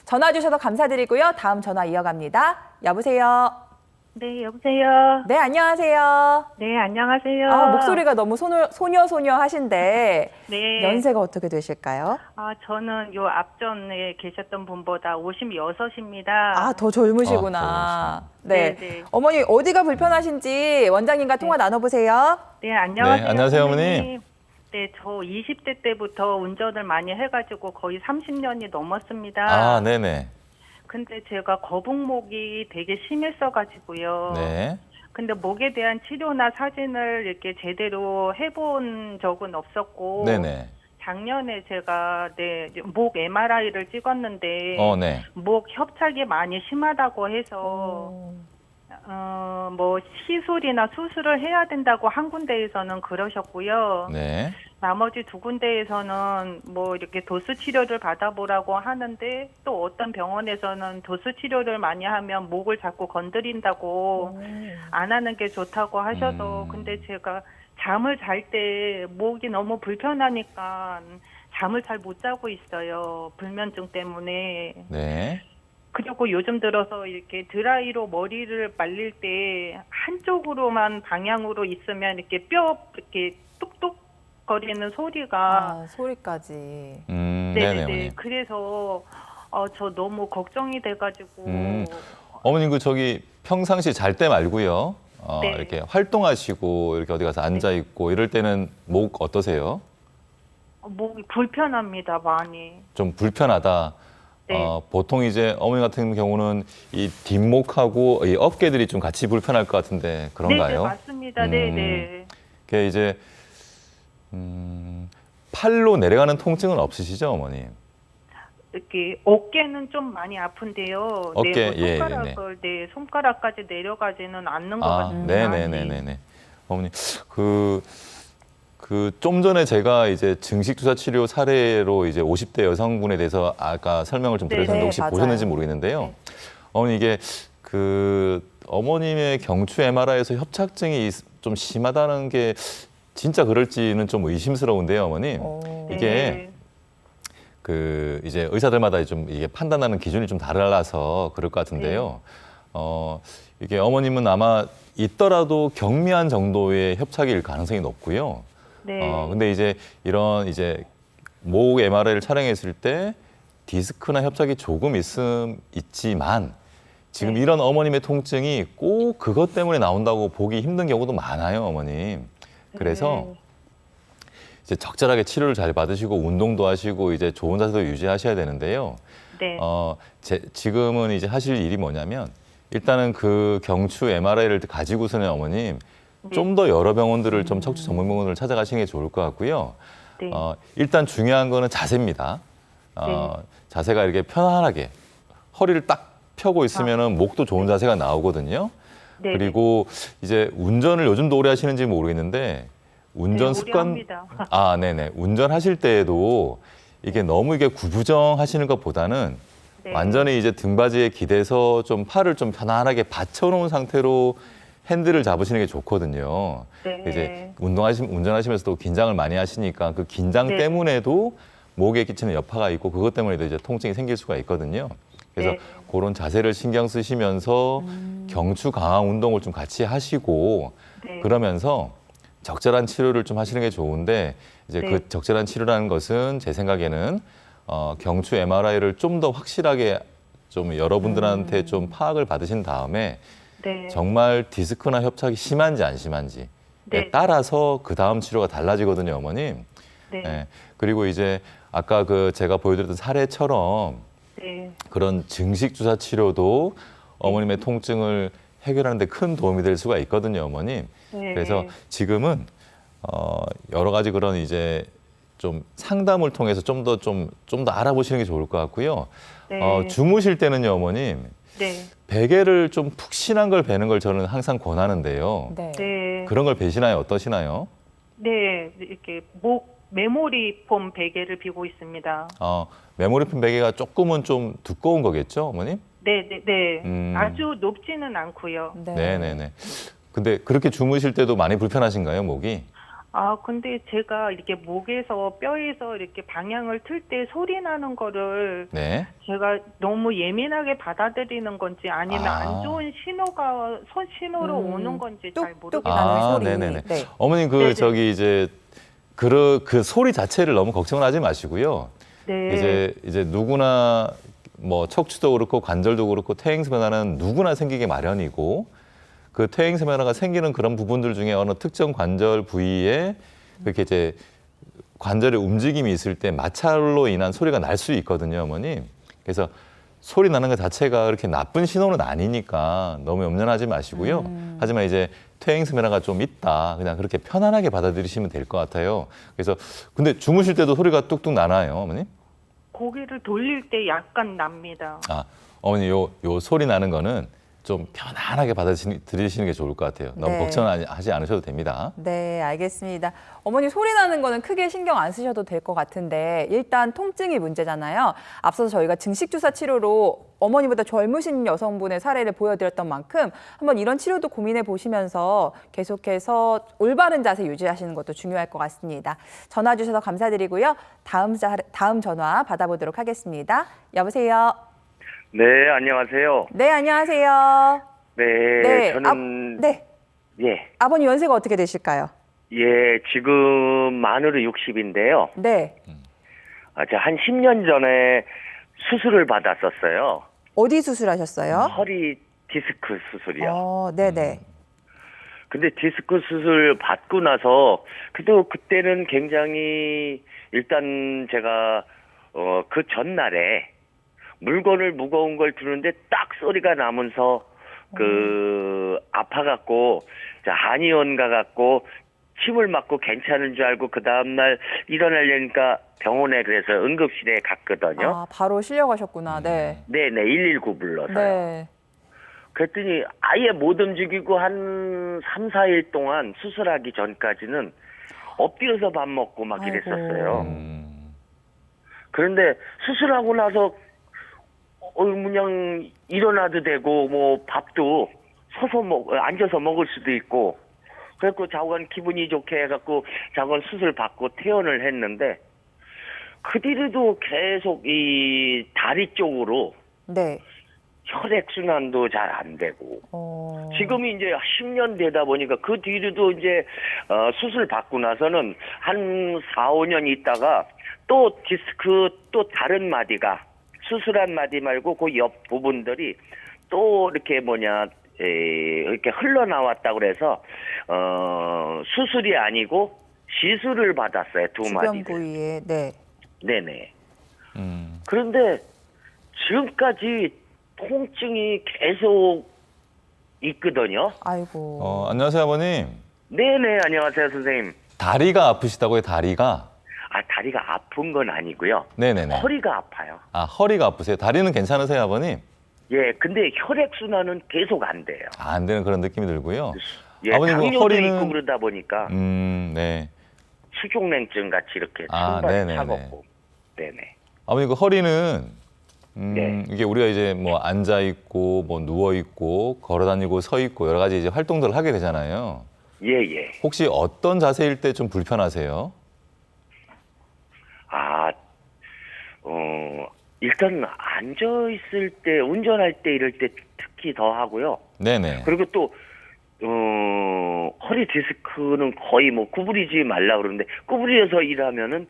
전화 주셔서 감사드리고요. 다음 전화 이어갑니다. 여보세요. 네, 여보세요. 네, 안녕하세요. 네, 안녕하세요. 목소리가 너무 소녀 하신데 네. 연세가 어떻게 되실까요? 저는 요 앞전에 계셨던 분보다 56입니다. 더 젊으시구나. 네. 네. 어머니 어디가 불편하신지 원장님과 통화 나눠보세요. 네, 안녕하세요. 네, 안녕하세요, 선생님. 어머니. 네, 저 20대 때부터 운전을 많이 해가지고 거의 30년이 넘었습니다. 네네. 근데 제가 거북목이 되게 심했어가지고요. 네. 근데 목에 대한 치료나 사진을 이렇게 제대로 해본 적은 없었고. 네네. 작년에 제가 목 MRI를 찍었는데 네. 목 협착이 많이 심하다고 해서 뭐 시술이나 수술을 해야 된다고 한 군데에서는 그러셨고요. 네. 나머지 두 군데에서는 뭐 이렇게 도수 치료를 받아보라고 하는데 또 어떤 병원에서는 도수 치료를 많이 하면 목을 자꾸 건드린다고 안 하는 게 좋다고 하셔서 근데 제가 잠을 잘 때 목이 너무 불편하니까 잠을 잘 못 자고 있어요. 불면증 때문에. 네. 그리고 요즘 들어서 이렇게 드라이로 머리를 말릴 때 한쪽으로만 방향으로 있으면 이렇게 이렇게 뚝뚝 거리는 소리가 소리까지. 네네, 어머니. 그래서 저 너무 걱정이 돼가지고 어머님 평상시 잘 때 말고요. 네. 이렇게 활동하시고 이렇게 어디 가서 앉아 있고 이럴 때는 목 어떠세요? 목이 불편합니다, 많이. 좀 불편하다. 네. 보통 이제 어머니 같은 경우는 이 뒷목하고 이 어깨들이 좀 같이 불편할 것 같은데 그런가요? 네, 맞습니다. 네. 그게 이제 팔로 내려가는 통증은 없으시죠, 어머니? 이렇게 어깨는 좀 많이 아픈데요. 어깨, 네, 뭐 손가락을 손가락까지 내려가지는 않는 것 같습니다. 네네네네네. 어머니 좀 전에 제가 이제 증식주사 치료 사례로 이제 50대 여성분에 대해서 아까 설명을 좀 드렸는데 네, 혹시 맞아요. 보셨는지 모르겠는데요. 네. 어머니 이게 어머님의 경추 MRI에서 협착증이 좀 심하다는 게 진짜 그럴지는 좀 의심스러운데요, 어머님. 이게 이제 의사들마다 좀 이게 판단하는 기준이 좀 달라서 그럴 것 같은데요. 이게 어머님은 아마 있더라도 경미한 정도의 협착일 가능성이 높고요. 네. 근데 이제 이런 이제 목 MRI를 촬영했을 때 디스크나 협착이 조금 있지만 지금 네. 이런 어머님의 통증이 꼭 그것 때문에 나온다고 보기 힘든 경우도 많아요, 어머님. 그래서 이제 적절하게 치료를 잘 받으시고 운동도 하시고 이제 좋은 자세도 유지하셔야 되는데요. 네. 지금은 이제 하실 일이 뭐냐면 일단은 그 경추 MRI를 가지고서는 어머님 좀 더 여러 병원들을 좀 척추 전문 병원을 찾아가시는 게 좋을 것 같고요. 네. 일단 중요한 거는 자세입니다. 자세가 이렇게 편안하게 허리를 딱 펴고 있으면은 목도 좋은 자세가 나오거든요. 네. 그리고 이제 운전을 요즘도 오래 하시는지 모르겠는데 운전 네, 습관 오래 합니다. 네네. 운전하실 때에도 이게 너무 이게 구부정 하시는 것보다는 네. 완전히 이제 등받이에 기대서 좀 팔을 좀 편안하게 받쳐놓은 상태로 핸들을 잡으시는 게 좋거든요. 네. 이제 운전하시면서도 긴장을 많이 하시니까 그 긴장 네. 때문에도 목에 끼치는 여파가 있고 그것 때문에도 이제 통증이 생길 수가 있거든요. 그래서 네. 그런 자세를 신경 쓰시면서 경추 강화 운동을 좀 같이 하시고 네. 그러면서 적절한 치료를 좀 하시는 게 좋은데 이제 네. 그 적절한 치료라는 것은 제 생각에는 경추 MRI를 좀 더 확실하게 좀 여러분들한테 좀 파악을 받으신 다음에 네. 정말 디스크나 협착이 심한지 안 심한지에 네. 따라서 그 다음 치료가 달라지거든요, 어머님. 네. 예. 그리고 이제 아까 제가 보여드렸던 사례처럼 네. 그런 증식 주사 치료도 어머님의 통증을 해결하는 데 큰 도움이 될 수가 있거든요, 어머님. 네. 그래서 지금은 여러 가지 그런 이제 좀 상담을 통해서 좀 더 알아보시는 게 좋을 것 같고요. 네. 주무실 때는요, 어머님. 네. 베개를 좀 푹신한 걸 베는 걸 저는 항상 권하는데요. 네. 네. 그런 걸 베시나요? 어떠시나요? 네. 이렇게 메모리 폼 베개를 비고 있습니다. 메모리폼 베개가 조금은 좀 두꺼운 거겠죠, 어머님? 네. 음. 아주 높지는 않고요. 네네네. 근데 그렇게 주무실 때도 많이 불편하신가요, 목이? 근데 제가 이렇게 목에서 뼈에서 이렇게 방향을 틀 때 소리 나는 거를 네. 제가 너무 예민하게 받아들이는 건지 아니면 아. 안 좋은 신호가 신호로 오는 건지 잘 뚝뚝 모르겠어요. 나는 소리. 네네네. 네. 어머님 네네. 저기 이제 그 소리 자체를 너무 걱정을 하지 마시고요. 네. 이제 누구나 뭐 척추도 그렇고 관절도 그렇고 퇴행성 변화는 누구나 생기게 마련이고 그 퇴행성 변화가 생기는 그런 부분들 중에 어느 특정 관절 부위에 그렇게 이제 관절의 움직임이 있을 때 마찰로 인한 소리가 날 수 있거든요, 어머님. 그래서 소리 나는 것 자체가 그렇게 나쁜 신호는 아니니까 너무 염려하지 마시고요. 하지만 이제 퇴행성 변화가 좀 있다. 그냥 그렇게 편안하게 받아들이시면 될 것 같아요. 그래서 근데 주무실 때도 소리가 뚝뚝 나나요, 어머님? 고개를 돌릴 때 약간 납니다. 어머니 요 소리 나는 거는 좀 편안하게 받아들이시는 게 좋을 것 같아요. 너무 네. 걱정하지 않으셔도 됩니다. 네, 알겠습니다. 어머니 소리 나는 거는 크게 신경 안 쓰셔도 될 것 같은데 일단 통증이 문제잖아요. 앞서서 저희가 증식주사 치료로 어머니보다 젊으신 여성분의 사례를 보여드렸던 만큼 한번 이런 치료도 고민해 보시면서 계속해서 올바른 자세 유지하시는 것도 중요할 것 같습니다. 전화 주셔서 감사드리고요. 다음 전화 받아보도록 하겠습니다. 여보세요. 네, 안녕하세요. 네, 안녕하세요. 네, 저는 네. 예, 아버님 연세가 어떻게 되실까요? 예, 지금 만으로 60인데요. 네. 제가 한 10년 전에 수술을 받았었어요. 어디 수술하셨어요? 허리 디스크 수술이요. 네네. 근데 디스크 수술 받고 나서 그래도 그때는 굉장히 일단 제가 그 전날에 물건을 무거운 걸 드는데 딱 소리가 나면서 아파갖고 한의원 가갖고 침을 맞고 괜찮은 줄 알고 그 다음날 일어나려니까 병원에 그래서 응급실에 갔거든요. 바로 실려가셨구나. 네. 네네, 119 불러서요. 네. 그랬더니 아예 못 움직이고 한 3, 4일 동안 수술하기 전까지는 엎드려서 밥 먹고 막 아이고. 이랬었어요. 그런데 수술하고 나서 그냥 일어나도 되고 뭐 밥도 앉아서 먹을 수도 있고 그래갖고 자관 기분이 좋게 해갖고 자관 수술 받고 퇴원을 했는데 그 뒤로도 계속 이 다리 쪽으로 네. 혈액순환도 잘 안 되고 지금이 이제 10년 되다 보니까 그 뒤로도 이제 수술 받고 나서는 한 4, 5년 있다가 또 디스크 또 다른 마디가 수술한 마디 말고 그 옆 부분들이 또 이렇게 이렇게 흘러나왔다고 그래서 수술이 아니고 시술을 받았어요. 두 주변 마디를. 부위에. 네. 네네. 그런데 지금까지 통증이 계속 있거든요. 아이고. 안녕하세요, 아버님. 네네, 안녕하세요, 선생님. 다리가 아프시다고요, 다리가? 다리가 아픈 건 아니고요. 네네네. 허리가 아파요. 허리가 아프세요? 다리는 괜찮으세요, 아버님? 예, 근데 혈액순환은 계속 안 돼요. 안 되는 그런 느낌이 들고요. 예, 아버님, 당뇨도 있고 그러다 보니까 네. 수족냉증 같이 이렇게 네네네. 차갑고. 네네. 아버님, 그 허리는 네. 이게 우리가 이제 뭐 앉아 있고 뭐 누워 있고 걸어 다니고 서 있고 여러 가지 이제 활동들을 하게 되잖아요. 예. 혹시 어떤 자세일 때 좀 불편하세요? 일단 앉아 있을 때, 운전할 때 이럴 때 특히 더 하고요. 네네. 그리고 또 허리 디스크는 거의 뭐 구부리지 말라 그러는데 구부려서 일하면은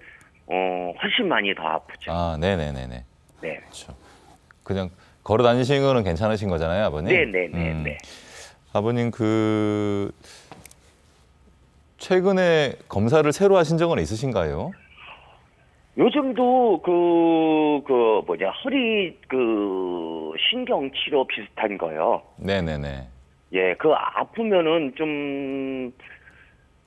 훨씬 많이 더 아프죠. 네네네네. 네. 그렇죠. 그냥 걸어 다니시는 거는 괜찮으신 거잖아요, 아버님? 네네네. 아버님 최근에 검사를 새로 하신 적은 있으신가요? 요즘도 허리 신경 치료 비슷한 거요. 네네네. 예, 아프면은 좀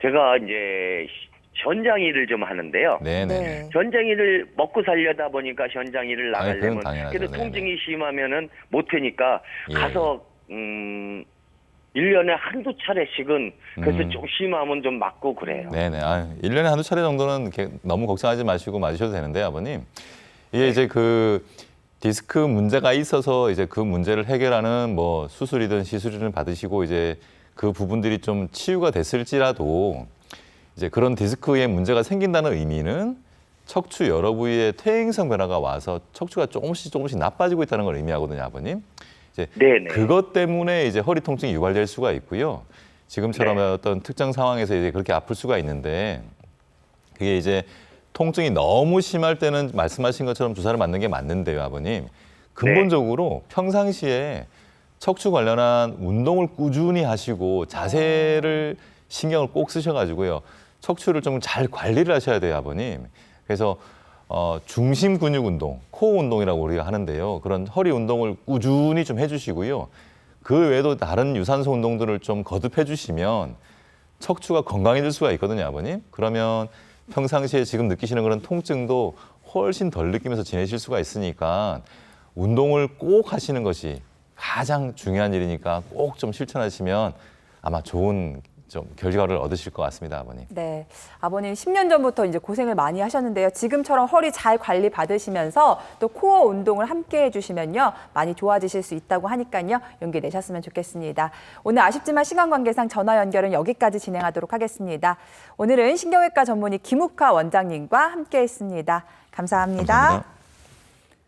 제가 이제 현장 일을 좀 하는데요. 네네. 네. 현장 일을 먹고 살려다 보니까 현장 일을 그건 나가려면 당연하죠. 그래도 네네. 통증이 심하면은 못 하니까 예. 가서 1년에 한두 차례씩은 그래서 좀 심하면 좀 맞고 그래요. 네네. 1년에 한두 차례 정도는 이렇게 너무 걱정하지 마시고 맞으셔도 되는데, 아버님. 이게 이제 디스크 문제가 있어서 이제 그 문제를 해결하는 뭐 수술이든 시술이든 받으시고 이제 그 부분들이 좀 치유가 됐을지라도 이제 그런 디스크에 문제가 생긴다는 의미는 척추 여러 부위에 퇴행성 변화가 와서 척추가 조금씩 나빠지고 있다는 걸 의미하거든요, 아버님. 이제 네네. 그것 때문에 이제 허리 통증이 유발될 수가 있고요. 지금처럼 네. 어떤 특정 상황에서 이제 그렇게 아플 수가 있는데 그게 이제 통증이 너무 심할 때는 말씀하신 것처럼 주사를 맞는 게 맞는데요, 아버님. 근본적으로 평상시에 척추 관련한 운동을 꾸준히 하시고 자세를 신경을 꼭 쓰셔가지고요. 척추를 좀 잘 관리를 하셔야 돼요, 아버님. 그래서 중심 근육 운동, 코어 운동이라고 우리가 하는데요. 그런 허리 운동을 꾸준히 좀 해주시고요. 그 외에도 다른 유산소 운동들을 좀 거듭해 주시면 척추가 건강해질 수가 있거든요, 아버님. 그러면 평상시에 지금 느끼시는 그런 통증도 훨씬 덜 느끼면서 지내실 수가 있으니까 운동을 꼭 하시는 것이 가장 중요한 일이니까 꼭 좀 실천하시면 아마 좋은 좀 결과를 얻으실 것 같습니다, 아버님. 네, 아버님 10년 전부터 이제 고생을 많이 하셨는데요. 지금처럼 허리 잘 관리 받으시면서 또 코어 운동을 함께 해주시면요. 많이 좋아지실 수 있다고 하니까요. 용기 내셨으면 좋겠습니다. 오늘 아쉽지만 시간 관계상 전화 연결은 여기까지 진행하도록 하겠습니다. 오늘은 신경외과 전문의 김욱하 원장님과 함께했습니다. 감사합니다. 감사합니다.